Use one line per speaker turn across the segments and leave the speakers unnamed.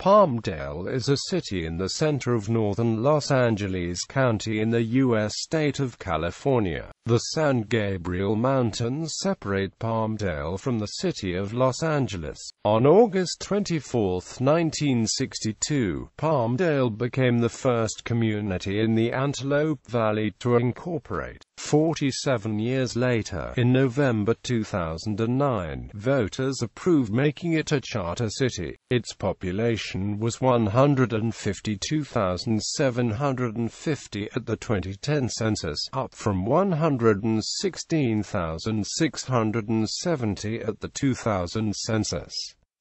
Palmdale is a city in the center of northern Los Angeles County in the U.S. state of California. The San Gabriel Mountains separate Palmdale from the city of Los Angeles. On August 24, 1962, Palmdale became the first community in the Antelope Valley to incorporate. 47 years later, in November 2009, voters approved making it a charter city. Its population was 152,750 at the 2010 census, up from 116,670 at the 2000 census.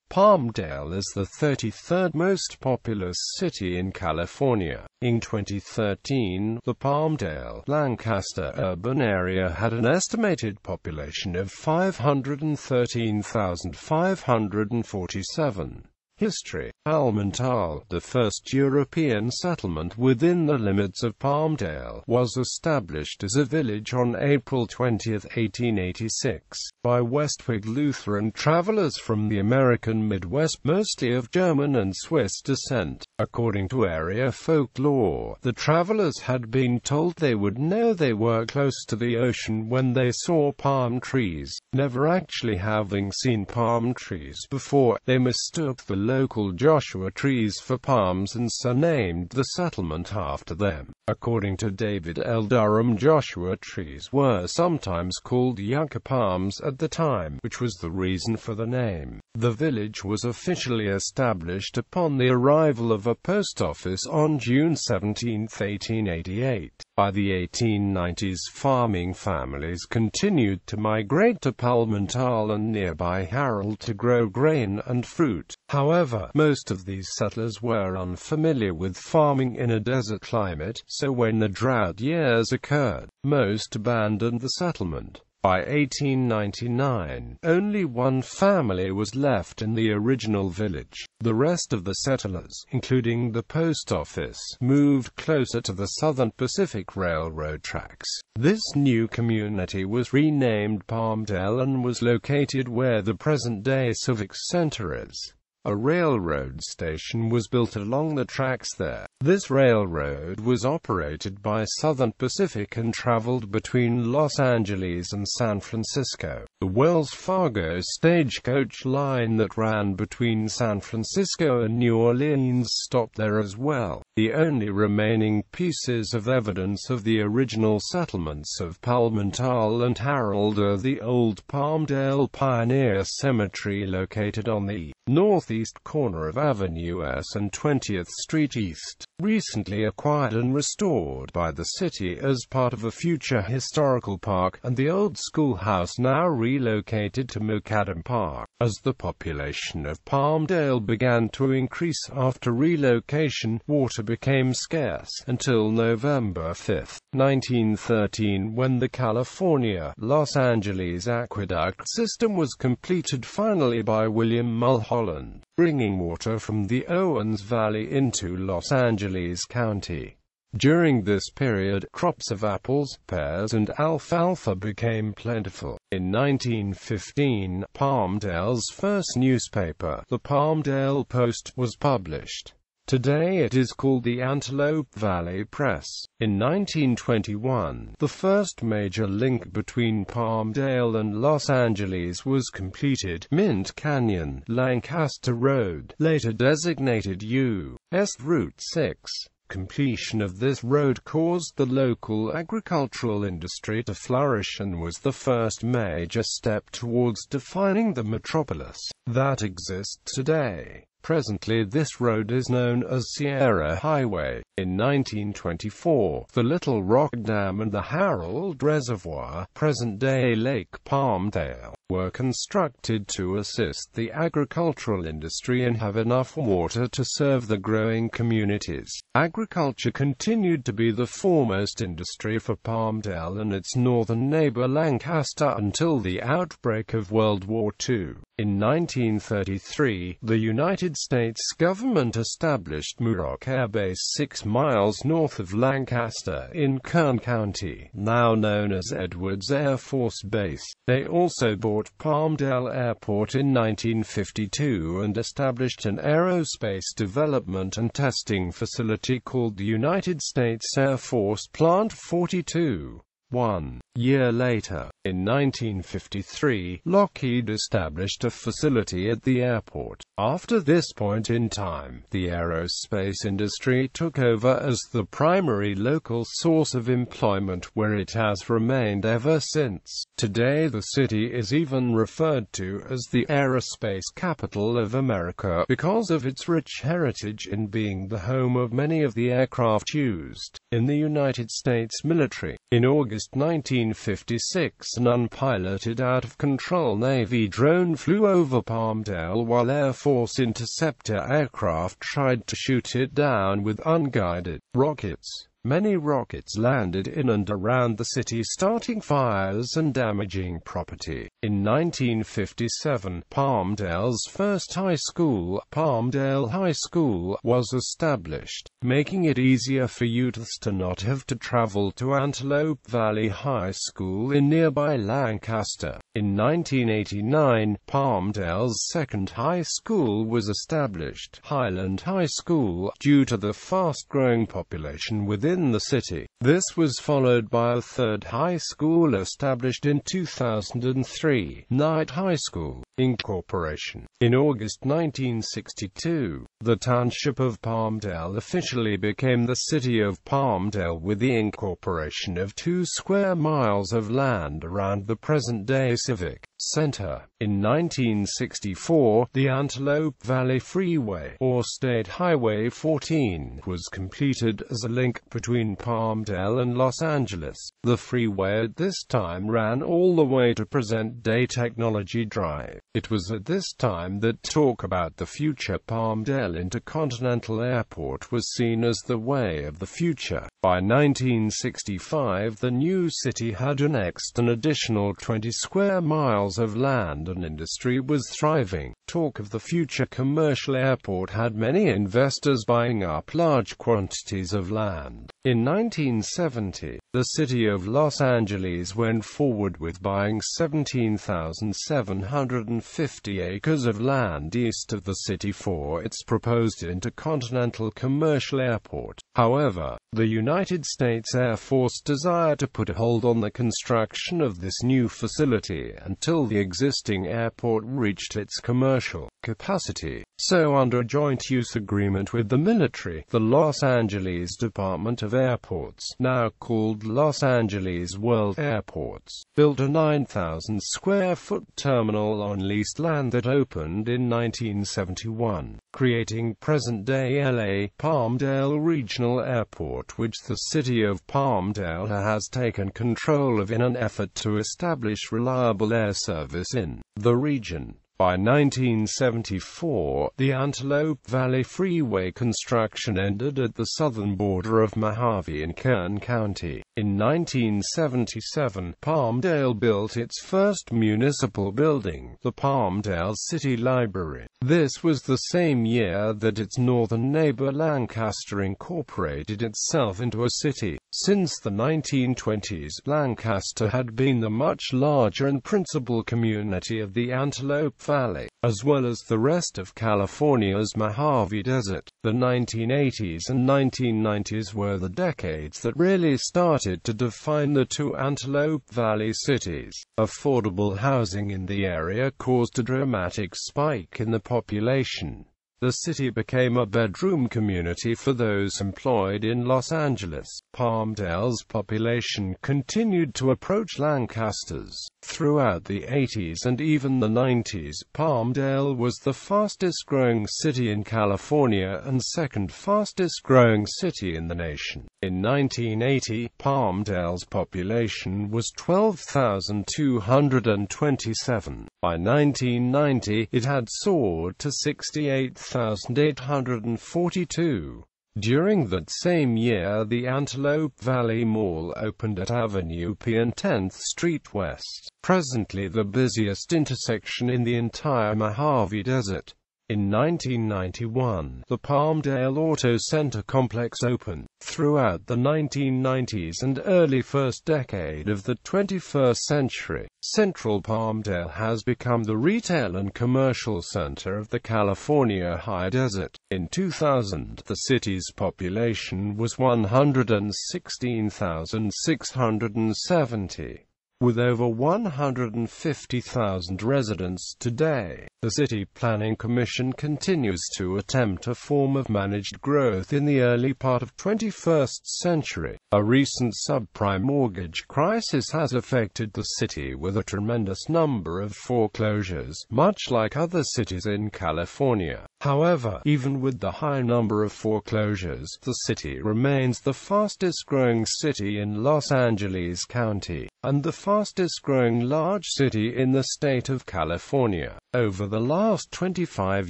Palmdale is the 33rd most populous city in California. In 2013, the Palmdale-Lancaster urban area had an estimated population of 513,547. History. Palmdale, the first European settlement within the limits of Palmdale, was established as a village on April 20, 1886, by Westward Lutheran travelers from the American Midwest, mostly of German and Swiss descent. According to area folklore, the travelers had been told they would know they were close to the ocean when they saw palm trees. Never actually having seen palm trees before, they mistook the local Joshua trees for palms and so named the settlement after them. According to David L. Durham, Joshua trees were sometimes called yucca palms at the time, which was the reason for the name. The village was officially established upon the arrival of a post office on June 17, 1888. By the 1890s, farming families continued to migrate to Palmdale and nearby Harold to grow grain and fruit. However, most of these settlers were unfamiliar with farming in a desert climate, so when the drought years occurred, most abandoned the settlement. By 1899, only one family was left in the original village. The rest of the settlers, including the post office, moved closer to the Southern Pacific Railroad tracks. This new community was renamed Palmdale and was located where the present-day Civic Center is. A railroad station was built along the tracks there. This railroad was operated by Southern Pacific and traveled between Los Angeles and San Francisco. The Wells Fargo stagecoach line that ran between San Francisco and New Orleans stopped there as well. The only remaining pieces of evidence of the original settlements of Palmdale and Harold are the old Palmdale Pioneer Cemetery located on the northeast corner of Avenue S and 20th Street East, recently acquired and restored by the city as part of a future historical park, and the old schoolhouse now relocated to Macadam Park. As the population of Palmdale began to increase after relocation, water became scarce until November 5, 1913, when the California-Los Angeles aqueduct system was completed finally by William Mulholland, bringing water from the Owens Valley into Los Angeles County. During this period, crops of apples, pears and alfalfa became plentiful. In 1915, Palmdale's first newspaper, the Palmdale Post, was published. Today it is called the Antelope Valley Press. In 1921, the first major link between Palmdale and Los Angeles was completed. Mint Canyon, Lancaster Road, later designated U.S. Route 6. Completion of this road caused the local agricultural industry to flourish and was the first major step towards defining the metropolis that exists today. Presently this road is known as Sierra Highway. In 1924, the Little Rock Dam and the Harold Reservoir, present-day Lake Palmdale, were constructed to assist the agricultural industry and have enough water to serve the growing communities. Agriculture continued to be the foremost industry for Palmdale and its northern neighbor Lancaster until the outbreak of World War II. In 1933, the United States government established Muroc Air Base 6 6 miles north of Lancaster, in Kern County, now known as Edwards Air Force Base. They also bought Palmdale Airport in 1952 and established an aerospace development and testing facility called the United States Air Force Plant 42. 1 year later, in 1953, Lockheed established a facility at the airport. After this point in time, the aerospace industry took over as the primary local source of employment, where it has remained ever since. Today the city is even referred to as the aerospace capital of America because of its rich heritage in being the home of many of the aircraft used in the United States military. In August 1956, an unpiloted, out-of-control Navy drone flew over Palmdale while Air Force interceptor aircraft tried to shoot it down with unguided rockets. Many rockets landed in and around the city, starting fires and damaging property. In 1957, Palmdale's first high school, Palmdale High School, was established, making it easier for youths to not have to travel to Antelope Valley High School in nearby Lancaster. In 1989, Palmdale's second high school was established, Highland High School, due to the fast-growing population within the city. This was followed by a third high school established in 2003, Knight High School, Incorporation. In August 1962, the township of Palmdale officially became the city of Palmdale with the incorporation of 2 square miles of land around the present-day Civic Center. In 1964, the Antelope Valley Freeway, or State Highway 14, was completed as a link between Palmdale and Los Angeles. The freeway at this time ran all the way to present-day Technology Drive. It was at this time that talk about the future Palmdale Intercontinental Airport was seen as the way of the future. By 1965, the new city had annexed an additional 20 square miles of land and industry was thriving. Talk of the future commercial airport had many investors buying up large quantities of land. In 1970, the city of Los Angeles went forward with buying 17,750 acres of land east of the city for its proposed intercontinental commercial airport. However, the United States Air Force desired to put a hold on the construction of this new facility until the existing airport reached its commercial capacity. So, under a joint use agreement with the military, the Los Angeles Department of Airports, now called Los Angeles World Airports, built a 9,000-square-foot terminal on leased land that opened in 1971, creating present-day LA Palmdale Regional Airport, which the city of Palmdale has taken control of in an effort to establish reliable air service in the region. By 1974, the Antelope Valley Freeway construction ended at the southern border of Mojave in Kern County. In 1977, Palmdale built its first municipal building, the Palmdale City Library. This was the same year that its northern neighbor Lancaster incorporated itself into a city. Since the 1920s, Lancaster had been the much larger and principal community of the Antelope Valley, as well as the rest of California's Mojave Desert. The 1980s and 1990s were the decades that really started to define the two Antelope Valley cities. Affordable housing in the area caused a dramatic spike in the population. The city became a bedroom community for those employed in Los Angeles. Palmdale's population continued to approach Lancaster's. Throughout the 80s and even the 90s, Palmdale was the fastest-growing city in California and second fastest-growing city in the nation. In 1980, Palmdale's population was 12,227. By 1990, it had soared to 68,842. During that same year, the Antelope Valley Mall opened at Avenue P and 10th Street West, presently the busiest intersection in the entire Mojave Desert. In 1991, the Palmdale Auto Center complex opened. Throughout the 1990s and early first decade of the 21st century, Central Palmdale has become the retail and commercial center of the California high desert. In 2000, the city's population was 116,670. With over 150,000 residents today, the City Planning Commission continues to attempt a form of managed growth in the early part of 21st century. A recent subprime mortgage crisis has affected the city with a tremendous number of foreclosures, much like other cities in California. However, even with the high number of foreclosures, the city remains the fastest-growing city in Los Angeles County, and the fastest-growing large city in the state of California. Over the last 25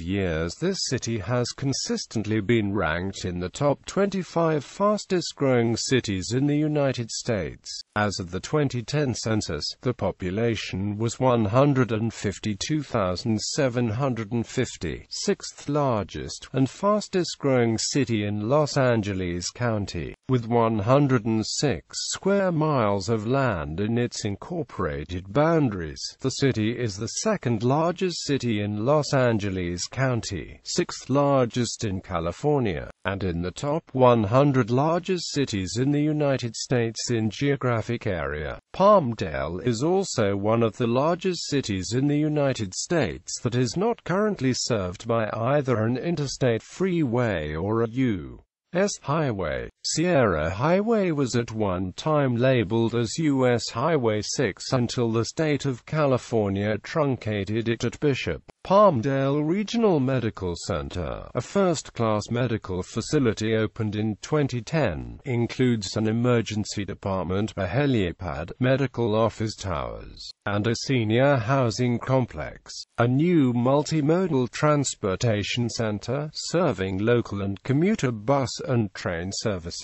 years, this city has consistently been ranked in the top 25 fastest-growing cities in the United States. As of the 2010 census, the population was 152,750, sixth largest and fastest-growing city in Los Angeles County, with 106 square miles of land in its incorporated boundaries. The city is the second largest city in Los Angeles County, sixth largest in California, and in the top 100 largest cities in the United States in geographic area. Palmdale is also one of the largest cities in the United States that is not currently served by either an interstate freeway or a U.S. highway. Sierra Highway was at one time labeled as U.S. Highway 6 until the state of California truncated it at Bishop. Palmdale Regional Medical Center, a first-class medical facility opened in 2010, includes an emergency department, a helipad, medical office towers, and a senior housing complex. A new multimodal transportation center, serving local and commuter bus and train services,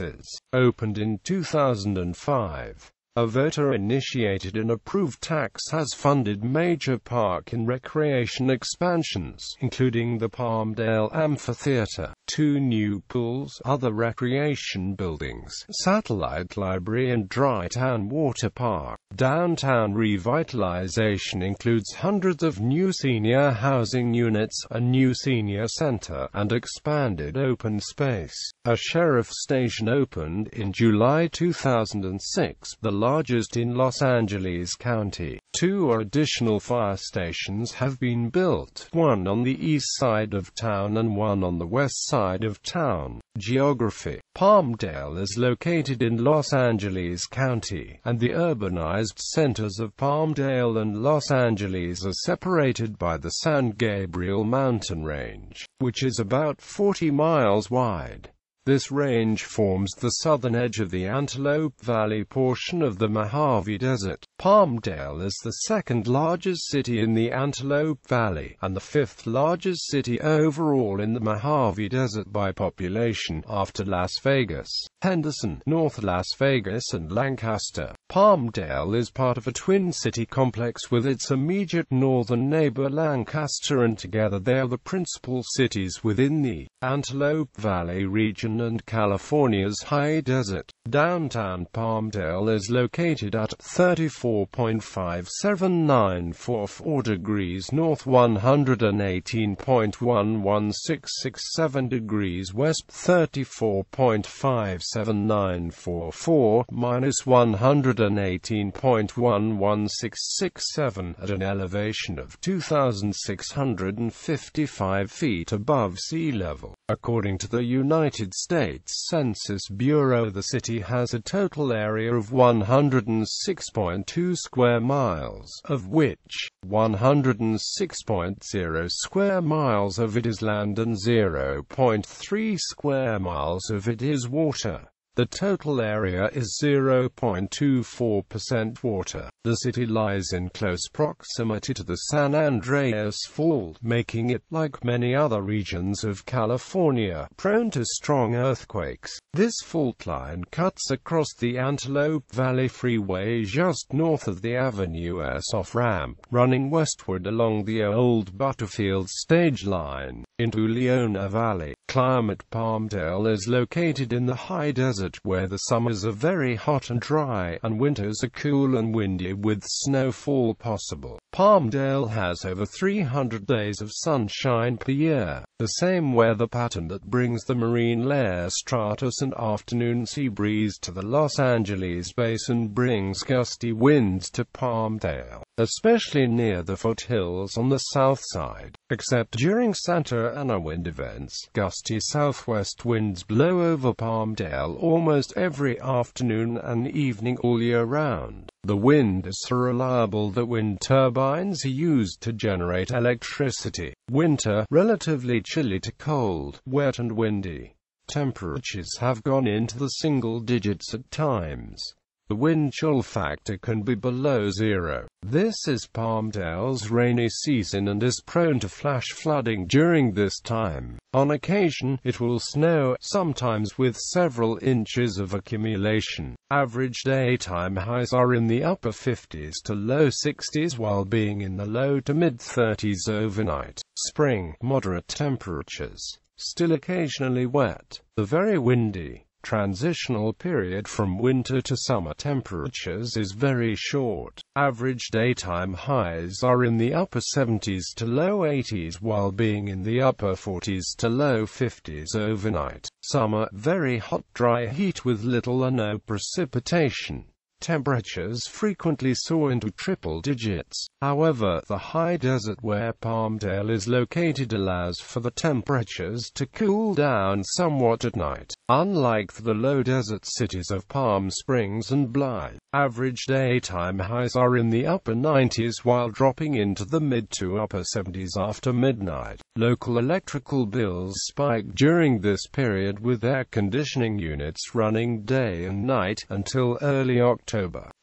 opened in 2005. A voter-initiated and approved tax has funded major park and recreation expansions, including the Palmdale Amphitheater, 2 new pools, other recreation buildings, satellite library and Dry Town Water Park. Downtown revitalization includes hundreds of new senior housing units, a new senior center, and expanded open space. A sheriff station opened in July 2006, the largest in Los Angeles County. 2 additional fire stations have been built, one on the east side of town and one on the west side of town. Geography. Palmdale is located in Los Angeles County, and the urbanized centers of Palmdale and Los Angeles are separated by the San Gabriel mountain range, which is about 40 miles wide. This range forms the southern edge of the Antelope Valley portion of the Mojave Desert. Palmdale is the second largest city in the Antelope Valley, and the fifth largest city overall in the Mojave Desert by population, after Las Vegas, Henderson, North Las Vegas and Lancaster. Palmdale is part of a twin-city complex with its immediate northern neighbor Lancaster, and together they are the principal cities within the Antelope Valley region and California's high desert. Downtown Palmdale is located at 34.5794 degrees north, 118.11667 degrees west, 34.57944 minus 118.11667, at an elevation of 2,655 feet above sea level. According to the United States Census Bureau, the city has a total area of 106.2 square miles, of which 106.0 square miles of it is land and 0.3 square miles of it is water. The total area is 0.24% water. The city lies in close proximity to the San Andreas Fault, making it, like many other regions of California, prone to strong earthquakes. This fault line cuts across the Antelope Valley Freeway just north of the Avenue S off-ramp, running westward along the old Butterfield stage line into Leona Valley. Climate: Palmdale is located in the high desert, where the summers are very hot and dry, and winters are cool and windy with snowfall possible. Palmdale has over 300 days of sunshine per year, the same weather pattern that brings the marine layer stratus and afternoon sea breeze to the Los Angeles basin brings gusty winds to Palmdale, especially near the foothills on the south side. Except during Santa Ana wind events, gusty southwest winds blow over Palmdale almost every afternoon and evening all year round. The wind is so reliable that wind turbines are used to generate electricity. Winter: relatively chilly to cold, wet and windy. Temperatures have gone into the single digits at times. The wind chill factor can be below zero. This is Palmdale's rainy season and is prone to flash flooding during this time. On occasion, it will snow, sometimes with several inches of accumulation. Average daytime highs are in the upper 50s to low 60s while being in the low to mid-30s overnight. Spring: moderate temperatures, still occasionally wet. The very windy transitional period from winter to summer temperatures is very short. Average daytime highs are in the upper 70s to low 80s while being in the upper 40s to low 50s overnight. Summer: very hot dry heat with little or no precipitation. Temperatures frequently soar into triple digits. However, the high desert where Palmdale is located allows for the temperatures to cool down somewhat at night, unlike the low desert cities of Palm Springs and Blythe. Average daytime highs are in the upper 90s while dropping into the mid to upper 70s after midnight. Local electrical bills spike during this period, with air conditioning units running day and night until early October.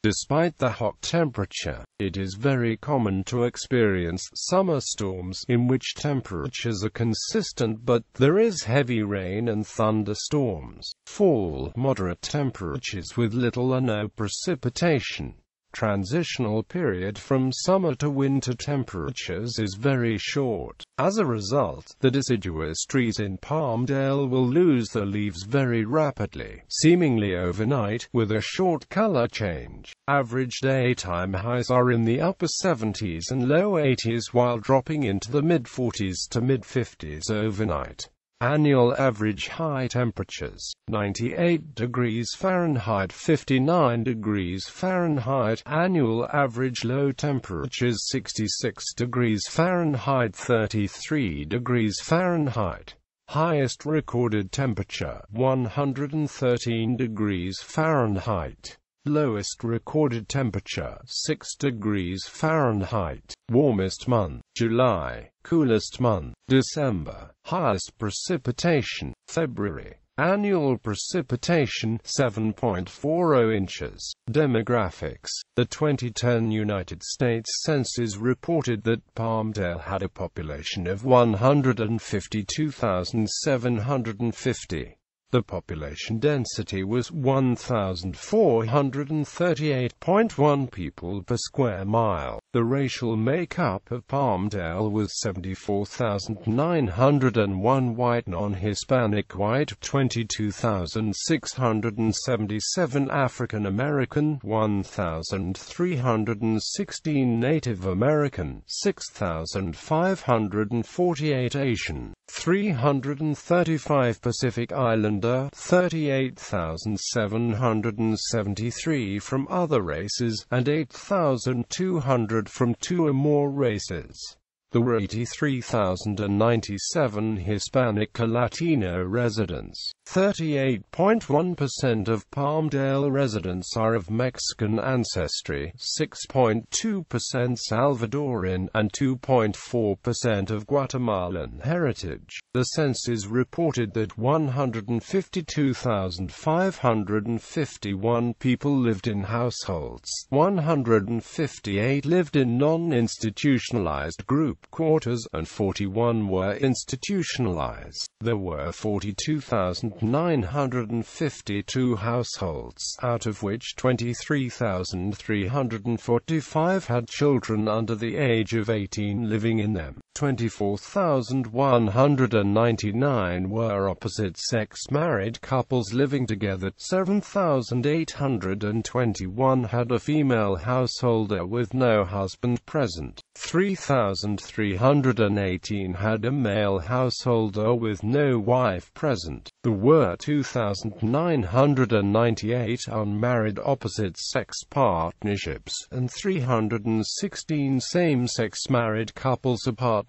Despite the hot temperature, it is very common to experience summer storms in which temperatures are consistent but there is heavy rain and thunderstorms. Fall: moderate temperatures with little or no precipitation. Transitional period from summer to winter temperatures is very short. As a result, the deciduous trees in Palmdale will lose their leaves very rapidly, seemingly overnight, with a short color change. Average daytime highs are in the upper 70s and low 80s while dropping into the mid-40s to mid-50s overnight. Annual average high temperatures: 98 degrees Fahrenheit, 59 degrees Fahrenheit. Annual average low temperatures: 66 degrees Fahrenheit, 33 degrees Fahrenheit. Highest recorded temperature: 113 degrees Fahrenheit. Lowest recorded temperature: 6 degrees Fahrenheit. Warmest month: July. Coolest month: December. Highest precipitation: February. Annual precipitation: 7.40 inches. Demographics: the 2010 United States Census reported that Palmdale had a population of 152,750. The population density was 1,438.1 people per square mile. The racial makeup of Palmdale was 74,901 white, non-Hispanic white, 22,677 African American, 1,316 Native American, 6,548 Asian, 335 Pacific Islander, 38,773 from other races, and 8,200 from two or more races. There were 83,097 Hispanic or Latino residents. 38.1% of Palmdale residents are of Mexican ancestry, 6.2% Salvadoran, and 2.4% of Guatemalan heritage. The census reported that 152,551 people lived in households. 158 lived in non-institutionalized group quarters, and 41 were institutionalized. There were 42,952 households, out of which 23,345 had children under the age of 18 living in them. 24,199 were opposite-sex married couples living together. 7,821 had a female householder with no husband present. 3,318 had a male householder with no wife present. There were 2,998 unmarried opposite-sex partnerships, and 316 same-sex married couples or partnerships.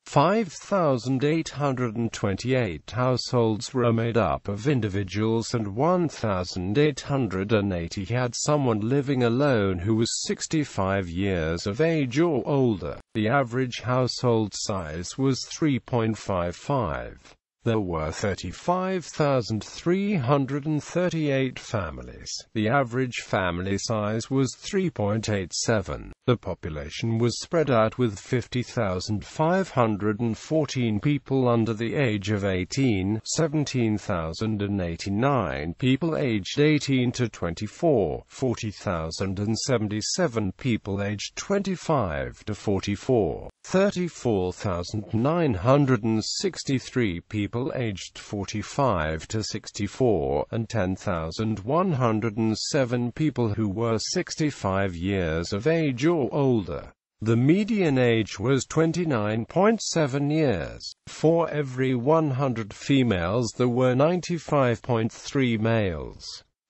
5,828 households were made up of individuals, and 1,880 had someone living alone who was 65 years of age or older. The average household size was 3.55. There were 35,338 families. The average family size was 3.87. The population was spread out with 50,514 people under the age of 18, 17,089 people aged 18 to 24, 40,077 people aged 25 to 44, 34,963 people aged 45 to 64, and 10,107 people who were 65 years of age or older. The median age was 29.7 years. For every 100 females there were 95.3 males.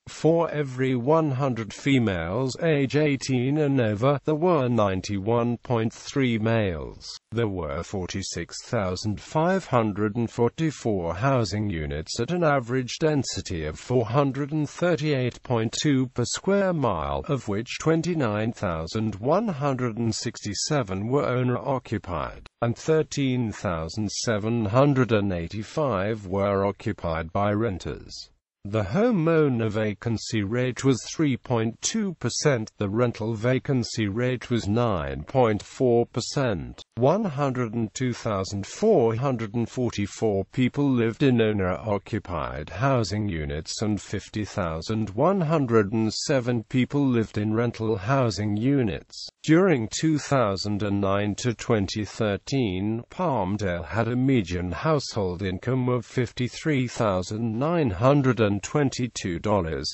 For every 100 females age 18 and over, there were 91.3 males. There were 46,544 housing units at an average density of 438.2 per square mile, of which 29,167 were owner-occupied, and 13,785 were occupied by renters. The homeowner vacancy rate was 3.2%. The rental vacancy rate was 9.4%. 102,444 people lived in owner-occupied housing units, and 50,107 people lived in rental housing units. During 2009 to 2013, Palmdale had a median household income of $53,922,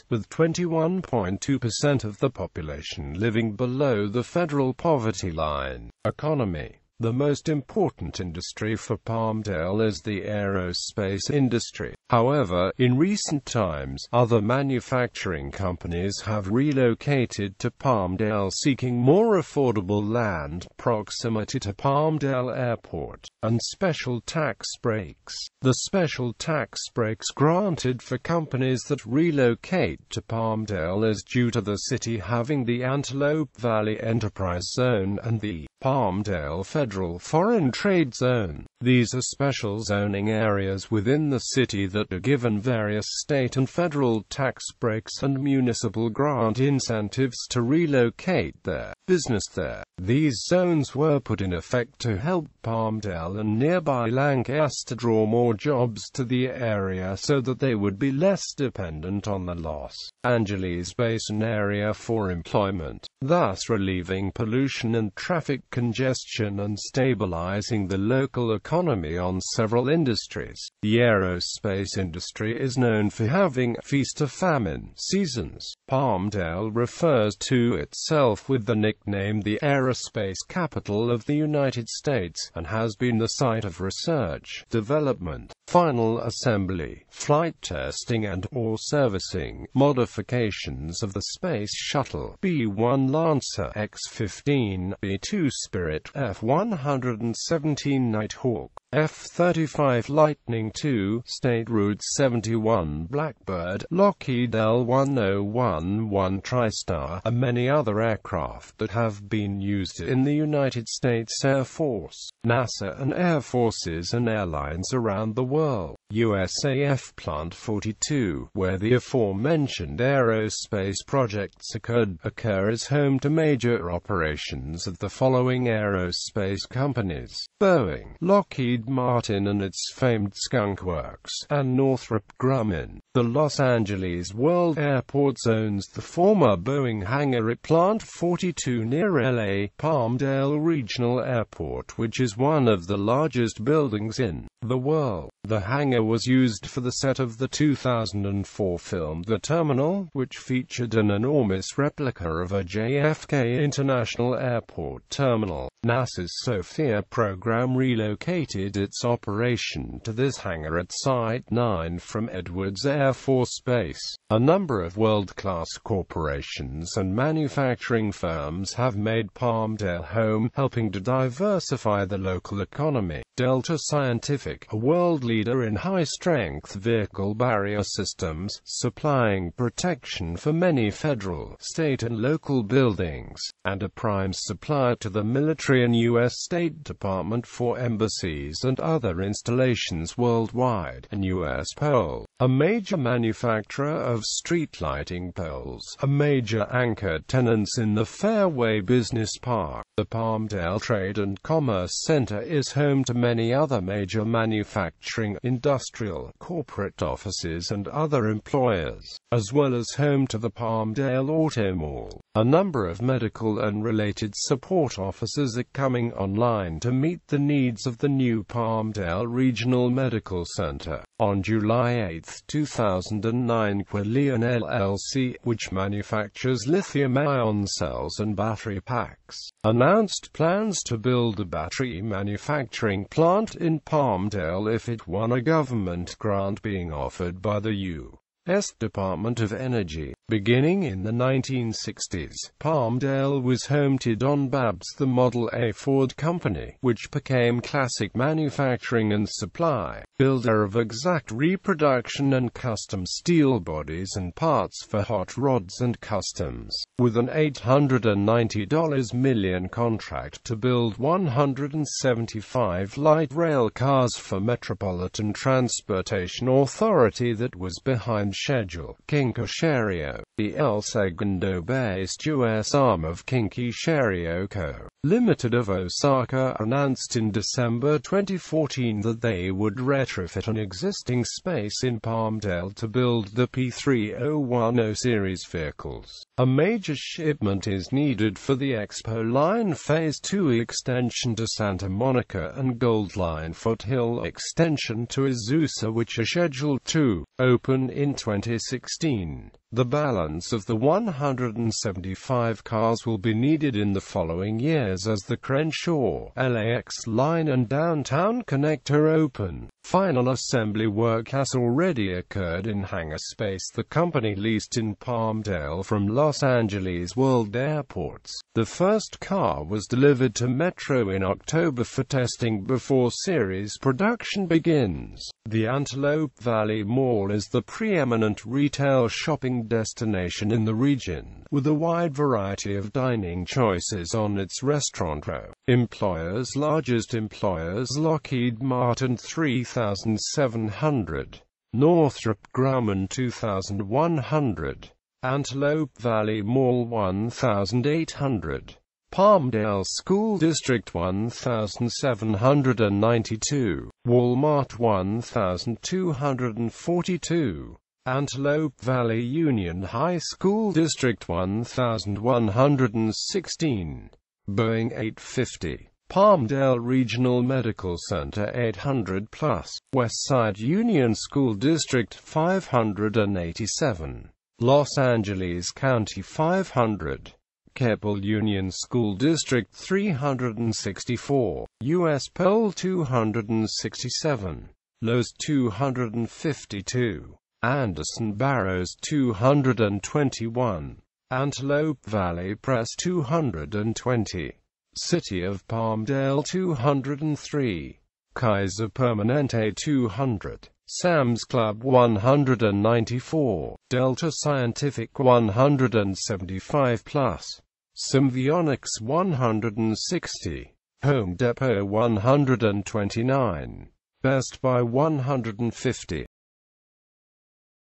with 21.2% of the population living below the federal poverty line. Economy. The most important industry for Palmdale is the aerospace industry. However, in recent times, other manufacturing companies have relocated to Palmdale seeking more affordable land, proximity to Palmdale Airport, and special tax breaks. The special tax breaks granted for companies that relocate to Palmdale is due to the city having the Antelope Valley Enterprise Zone and the Palmdale Federal Foreign Trade Zone. These are special zoning areas within the city that are given various state and federal tax breaks and municipal grant incentives to relocate their business there. These zones were put in effect to help Palmdale and nearby Lancaster draw more jobs to the area so that they would be less dependent on the Los Angeles basin area for employment, thus relieving pollution and traffic congestion and stabilizing the local economy on several industries. The aerospace industry is known for having feast or famine seasons. Palmdale refers to itself with the nickname the aerospace capital of the United States, and has been the site of research, development, Final assembly, flight testing and/or servicing, modifications of the Space Shuttle, B-1 Lancer, X-15, B-2 Spirit, F-117 Nighthawk, F-35 Lightning II, State Route 71 Blackbird, Lockheed L-1011 TriStar, and many other aircraft that have been used in the United States Air Force, NASA and Air Forces and airlines around the world. USAF Plant 42, where the aforementioned aerospace projects occur is home to major operations of the following aerospace companies: Boeing, Lockheed Martin and its famed Skunk Works, and Northrop Grumman. The Los Angeles World Airport owns the former Boeing hangar at Plant 42 near LA Palmdale Regional Airport, which is one of the largest buildings in the world. The hangar was used for the set of the 2004 film The Terminal, which featured an enormous replica of a JFK International Airport terminal. NASA's SOFIA program relocated its operation to this hangar at Site 9 from Edwards Air Force Base. A number of world-class corporations and manufacturing firms have made Palmdale home, helping to diversify the local economy. Delta Scientific, a world leader in high-strength vehicle barrier systems, supplying protection for many federal, state and local buildings, and a prime supplier to the military and U.S.state Department for embassies and other installations worldwide, and U.S. Pole, a major manufacturer of street lighting poles, a major anchor tenants in the Fairway Business Park. The Palmdale Trade and Commerce Center is home to many other major manufacturing, industrial, corporate offices and other employers, as well as home to the Palmdale Auto Mall. A number of medical and related support offices are coming online to meet the needs of the new Palmdale Regional Medical Center. On July 8, 2009, Quillian LLC, which manufactures lithium-ion cells and battery packs, announced plans to build a battery manufacturing plant in Palmdale if it won a government grant being offered by the U.S. Department of Energy. Beginning in the 1960s, Palmdale was home to Don Babs, the Model A Ford Company, which became Classic Manufacturing and Supply, builder of exact reproduction and custom steel bodies and parts for hot rods and customs, with an $890 million contract to build 175 light rail cars for Metropolitan Transportation Authority that was behind schedule. Kinko Sherrio, the El Segundo-based U.S. arm of Kinki Sherrio Co. Limited of Osaka, announced in December 2014 that they would retrofit an existing space in Palmdale to build the P3010 series vehicles. A major shipment is needed for the Expo Line Phase 2 extension to Santa Monica and Gold Line Foothill extension to Azusa, which are scheduled to open in 2016. The balance of the 175 cars will be needed in the following years as the Crenshaw, LAX line and downtown connector open. Final assembly work has already occurred in hangar space the company leased in Palmdale from Los Angeles World Airports. The first car was delivered to Metro in October for testing before series production begins. The Antelope Valley Mall is the preeminent retail shopping destination in the region, with a wide variety of dining choices on its restaurant row. Employers: largest employers Lockheed Martin 3,700, Northrop Grumman 2,100, Antelope Valley Mall 1,800, Palmdale School District 1,792, Walmart 1,242, Antelope Valley Union High School District 1,116, Boeing 850, Palmdale Regional Medical Center 800+, Westside Union School District 587, Los Angeles County 500, Keppel Union School District 364, U.S. Pole 267. Lowe's 252, Anderson Barrows 221, Antelope Valley Press 220, City of Palmdale 203, Kaiser Permanente 200, Sam's Club 194, Delta Scientific 175 plus, Symbionics 160, Home Depot 129, Best Buy 150.